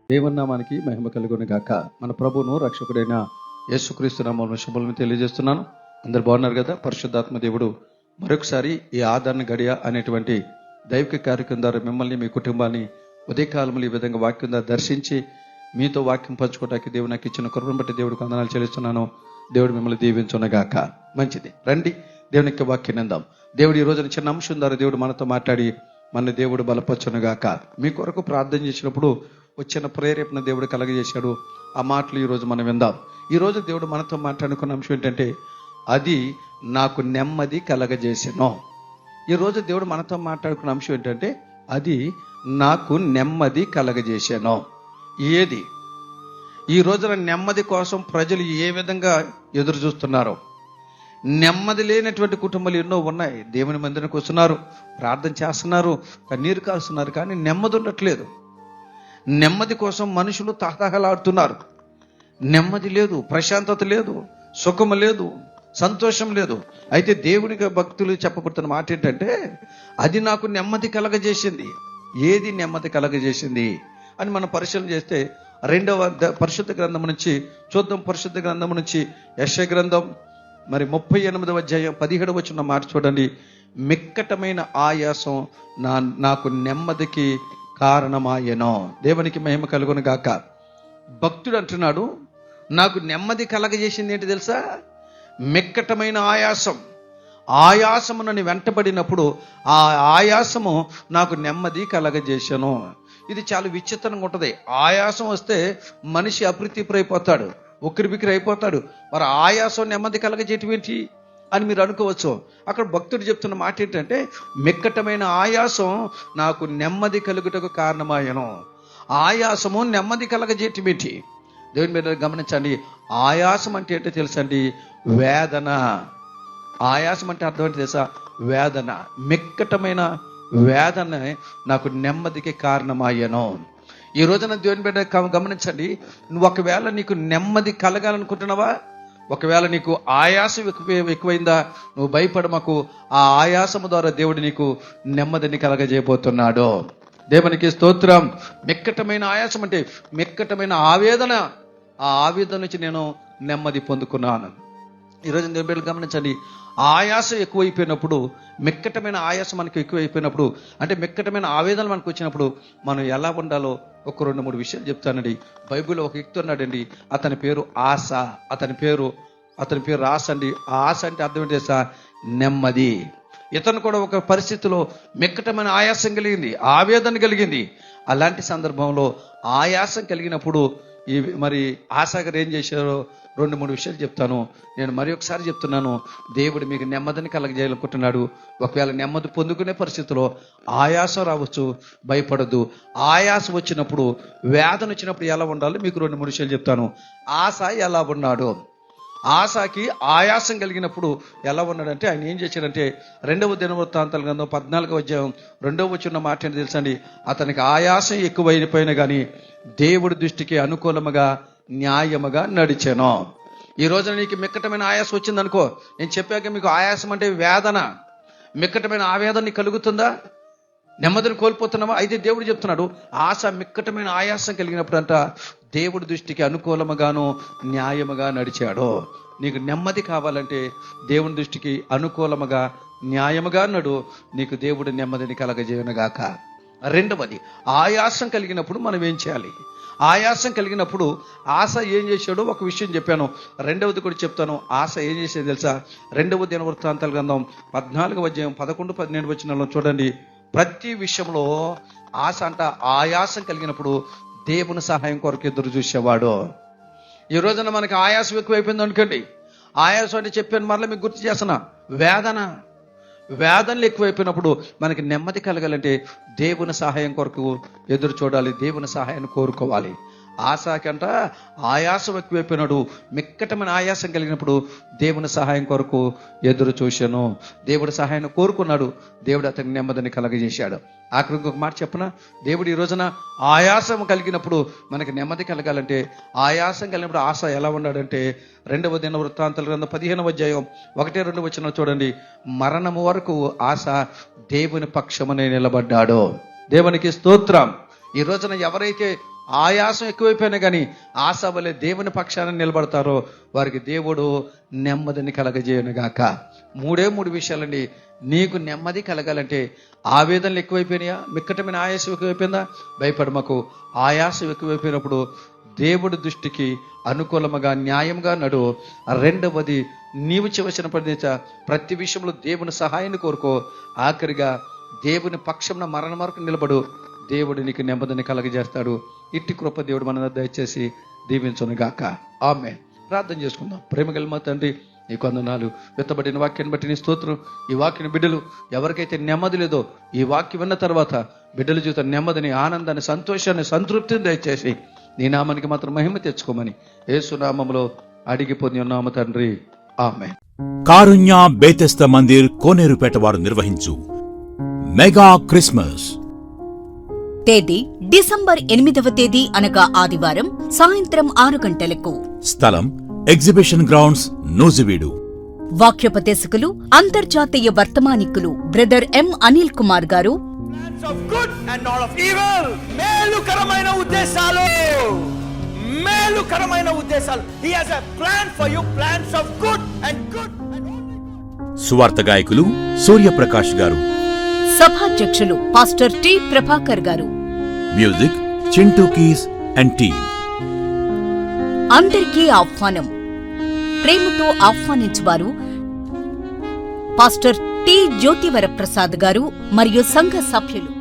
దేవుని నామానికి మహిమ కలుగును గాక. మన ప్రభువును రక్షకుడైన యేసుక్రీస్తు నామములో శుభములను తెలియజేస్తున్నాను. అందరు బాగున్నారు కదా? పరిశుద్ధాత్మ దేవుడు మరొకసారి ఈ ఆదరణ గడియ అనేటువంటి దైవిక కార్యక్రమం ద్వారా మిమ్మల్ని, మీ కుటుంబాన్ని ఉదయకాలంలో ఈ విధంగా వాక్యం ద్వారా దర్శించి మీతో వాక్యం పంచుకోవడానికి దేవుడు నాకు ఇచ్చిన కృపను బట్టి దేవుడికి వందనాలు చెల్లిస్తున్నాను. దేవుడు మిమ్మల్ని దీవించునగాక. మంచిది, రండి దేవుని యొక్క వాక్యం విందాం. దేవుడు ఈ రోజున చిన్న అంశం ద్వారా దేవుడు మనతో మాట్లాడి మన దేవుడు బలపరచునుగాక. మీ కొరకు ప్రార్థన చేసినప్పుడు వచ్చిన ప్రేరేపణ దేవుడు కలగజేశాడు. ఆ మాటలు ఈరోజు మనం విందాం. ఈరోజు దేవుడు మనతో మాట్లాడుకున్న అంశం ఏంటంటే, అది నాకు నెమ్మది కలగజేసెను. ఈరోజు దేవుడు మనతో మాట్లాడుకున్న అంశం ఏంటంటే, అది నాకు నెమ్మది కలగజేసాను. ఏది ఈ రోజున నెమ్మది కోసం ప్రజలు ఏ విధంగా ఎదురు చూస్తున్నారో, నెమ్మది లేనటువంటి కుటుంబాలు ఎన్నో ఉన్నాయి. దేవుని మందిరానికి వస్తున్నారు, ప్రార్థన చేస్తున్నారు, కన్నీరు కాస్తున్నారు, కానీ నెమ్మది ఉండట్లేదు. నెమ్మది కోసం మనుషులు తహతహలాడుతున్నారు. నెమ్మది లేదు, ప్రశాంతత లేదు, సుఖము లేదు, సంతోషం లేదు. అయితే దేవునికి భక్తులు చెప్పబడుతున్న మాట ఏంటంటే, అది నాకు నెమ్మది కలగజేసింది. ఏది నెమ్మది కలగజేసింది అని మనం పరిశీలన చేస్తే, రెండవ పరిశుద్ధ గ్రంథం నుంచి చూద్దాం. పరిశుద్ధ గ్రంథం నుంచి యెషయా గ్రంథం 38వ అధ్యాయం 17వ వచనం మాట చూడండి. మిక్కటమైన ఆయాసం నాకు నెమ్మదికి కారణమాయెను. దేవునికి మహిమ కలుగును గాక. భక్తుడు అంటున్నాడు, నాకు నెమ్మది కలగజేసింది ఏంటి తెలుసా? మిక్కటమైన ఆయాసం. ఆయాసము నన్ను వెంటబడినప్పుడు ఆ ఆయాసము నాకు నెమ్మది కలగజేసాను. ఇది చాలా విచిత్రంగా ఉంటుంది. ఆయాసం వస్తే మనిషి అప్రీతిపరైపోతాడు, ఉక్కిరిబిక్కిరి అయిపోతాడు. మరి ఆయాసం నెమ్మది కలగజేయటం ఏంటి అని మీరు అనుకోవచ్చు. అక్కడ భక్తుడు చెప్తున్న మాట ఏంటంటే, మిక్కటమైన ఆయాసం నాకు నెమ్మది కలుగుటకు కారణమాయను. ఆయాసము నెమ్మది కలగజేయటం ఏంటి? దేవుని మీద గమనించండి. ఆయాసం అంటే ఏంటో తెలుసండి? వేదన. ఆయాసం అంటే అర్థం ఏంటి తెలుసా? వేదన. మిక్కటమైన వేదన నాకు నెమ్మదికి కారణమాయను. ఈ రోజున దేవుని బిడ్డ గమనించండి. నువ్వు ఒకవేళ నీకు నెమ్మది కలగాలనుకుంటున్నావా? ఒకవేళ నీకు ఆయాసం ఎక్కువైందా? నువ్వు భయపడమకు. ఆ ఆయాసము ద్వారా దేవుడు నీకు నెమ్మదిని కలగజేయబోతున్నాడు. దేవునికి స్తోత్రం. మిక్కటమైన ఆయాసం అంటే మిక్కటమైన ఆవేదన. ఆ ఆవేదన నుంచి నేను నెమ్మది పొందుకున్నాను. ఈరోజు దేవుని బిడ్డలు గమనించండి. ఆయాసం ఎక్కువైపోయినప్పుడు, మిక్కటమైన ఆయాసం మనకు ఎక్కువైపోయినప్పుడు, అంటే మిక్కటమైన ఆవేదన మనకు వచ్చినప్పుడు మనం ఎలా ఉండాలో ఒక 2-3 విషయాలు చెప్తానండి. బైబిల్లో ఒక వ్యక్తి ఉన్నాడండి. అతని పేరు ఆశ. అతని పేరు రాస అండి. ఆ ఆశ అంటే అర్థం ఏంటి తెలుసా? నెమ్మది. ఇతను కూడా ఒక పరిస్థితిలో మిక్కటమైన ఆయాసం కలిగింది, ఆవేదన కలిగింది. అలాంటి సందర్భంలో ఆయాసం కలిగినప్పుడు మరి ఆశ గారు ఏం చేశారో 2-3 విషయాలు చెప్తాను. నేను మరి ఒకసారి చెప్తున్నాను. దేవుడు మీకు నెమ్మదిని కలగజేయాలనుకుంటున్నాడు. ఒకవేళ నెమ్మది పొందుకునే పరిస్థితిలో ఆయాసం రావచ్చు, భయపడద్దు. ఆయాసం వచ్చినప్పుడు, వేదన వచ్చినప్పుడు ఎలా ఉండాలో మీకు 2-3 విషయాలు చెప్తాను. ఆశ ఎలా ఉన్నాడు? ఆశకి ఆయాసం కలిగినప్పుడు ఎలా ఉన్నాడంటే, ఆయన ఏం చేశాడంటే, 2వ దినవృత్తాంతాల గ్రంథం 14వ అధ్యాయం 2వ వచనం మాట ఏంటి తెలుసండి? అతనికి ఆయాసం ఎక్కువైపోయినా కానీ దేవుడి దృష్టికి అనుకూలముగా న్యాయముగా నడిచెను. ఈ రోజున నీకు మిక్కటమైన ఆయాసం వచ్చిందనుకో, నేను చెప్పాక మీకు ఆయాసం అంటే వేదన, మిక్కటమైన ఆవేదన నీకు కలుగుతుందా? నెమ్మదిని కోల్పోతున్నావా? అయితే దేవుడు చెప్తున్నాడు, ఆశ మిక్కటమైన ఆయాసం కలిగినప్పుడు అంట దేవుడి దృష్టికి అనుకూలముగాను న్యాయముగా నడిచాడు. నీకు నెమ్మది కావాలంటే దేవుని దృష్టికి అనుకూలముగా న్యాయముగా నడు. నీకు దేవుడు నెమ్మదిని కలగజేయనుగాక. రెండవది, ఆయాసం కలిగినప్పుడు మనం ఏం చేయాలి? ఆయాసం కలిగినప్పుడు ఆశ ఏం చేశాడో ఒక విషయం చెప్పాను. రెండవది కూడా చెప్తాను. ఆశ ఏం చేసేది తెలుసా? 2వ దినవృత్తాంతాల గ్రంథం 14వ అధ్యాయం 11-12 వచనాల్లో చూడండి. ప్రతి విషయంలో ఆశ అంట ఆయాసం కలిగినప్పుడు దేవుని సహాయం కొరకు ఎదురు చూసేవాడు. ఈ రోజున మనకి ఆయాసం ఎక్కువైపోయింది అనుకోండి. ఆయాసం అంటే చెప్పాను, మరలా మీకు గుర్తు చేస్తున్నా. వేదనలు ఎక్కువైపోయినప్పుడు మనకి నెమ్మది కలగాలంటే దేవుని సహాయం కొరకు ఎదురు చూడాలి, దేవుని సహాయాన్ని కోరుకోవాలి. ఆశకంట ఆయాసం ఎక్కువైపోయినాడు. మిక్కటమైన ఆయాసం కలిగినప్పుడు దేవుని సహాయం కొరకు ఎదురు చూశాను, దేవుడి సహాయాన్ని కోరుకున్నాడు. దేవుడు అతనికి నెమ్మదిని కలగజేశాడు. ఆఖరికి ఇంకొక మాట చెప్పనా? దేవుడు ఈ రోజున ఆయాసం కలిగినప్పుడు మనకి నెమ్మది కలగాలంటే, ఆయాసం కలిగినప్పుడు ఆశ ఎలా ఉన్నాడంటే, 2వ దినవృత్తాంతాల గ్రంథం 15వ అధ్యాయం 1-2 వచనం చూడండి. మరణము వరకు ఆశ దేవుని పక్షమునే నిలబడ్డాడు. దేవునికి స్తోత్రం. ఈ రోజున ఎవరైతే ఆయాసం ఎక్కువైపోయినా కానీ ఆశ వలె దేవుని పక్షాన నిలబడతారో వారికి దేవుడు నెమ్మదిని కలగజేయనుగాక. మూడు విషయాలండి. నీకు నెమ్మది కలగాలంటే ఆవేదనలు ఎక్కువైపోయినాయా, మిక్కటమైన ఆయాసం ఎక్కువైపోయిందా, భయపడమకు. ఆయాసం ఎక్కువైపోయినప్పుడు దేవుడి దృష్టికి అనుకూలముగా న్యాయంగా నడు. రెండవది, నీవు చేయవలసిన ప్రతి విషయంలో దేవుని సహాయాన్ని కోరుకో. ఆఖరిగా దేవుని పక్షంన మరణ వరకు నిలబడు. దేవుడు నీకు నెమ్మదిని కలగజేస్తాడు. ఇట్టి కృప దేవుడు మన దయచేసి దీవించునుగాక. ఆమేన్. ప్రార్థన చేసుకుందాం. ప్రేమగల మా తండ్రి, నీ వందనాలు. వెత్తబడిన వాక్యాన్ని బట్టి నీ స్తోత్రం. ఈ వాక్యం బిడ్డలు ఎవరికైతే నెమ్మది లేదో ఈ వాక్యం విన్న తర్వాత బిడ్డల జీవితం నెమ్మదిని, ఆనందాన్ని, సంతోషాన్ని, సంతృప్తిని దయచేసి నీ నామానికి మాత్రం మహిమ తెచ్చుకోమని యేసు నామములో అడిగి పొంది ఉన్నాము తండ్రి. ఆమేన్. కారుణ్య బేతెస్త మందిర్ కోనేరుపేట వారు నిర్వహించు మెగా క్రిస్మస్. తేదీ డిసెంబర్ 8వ తేదీ అనగా ఆదివారం సాయంత్రం 6 గంటలకు. స్థలం ఎగ్జిబిషన్ గ్రౌండ్స్, నూజివీడు. వాక్యోపదేశకులు అంతర్జాతీయ వర్తమానికులు బ్రదర్ ఎం అనిల్ కుమార్ గారు. మేలుకరమైన ఉద్దేశాలు. He has a plan for you, plans of good and good. సువార్త గాయకులు సూర్యప్రకాష్ గారు. సభాధ్యక్షులు పాస్టర్ టి ప్రభాకర్ గారు. Music Chintu keys and team. అందరికీ ఆహ్వానం. ప్రేమతో ఆహ్వానించువారు పాస్టర్ టి జ్యోతివర ప్రసాద్ గారు మరియు సంఘ సభ్యులు.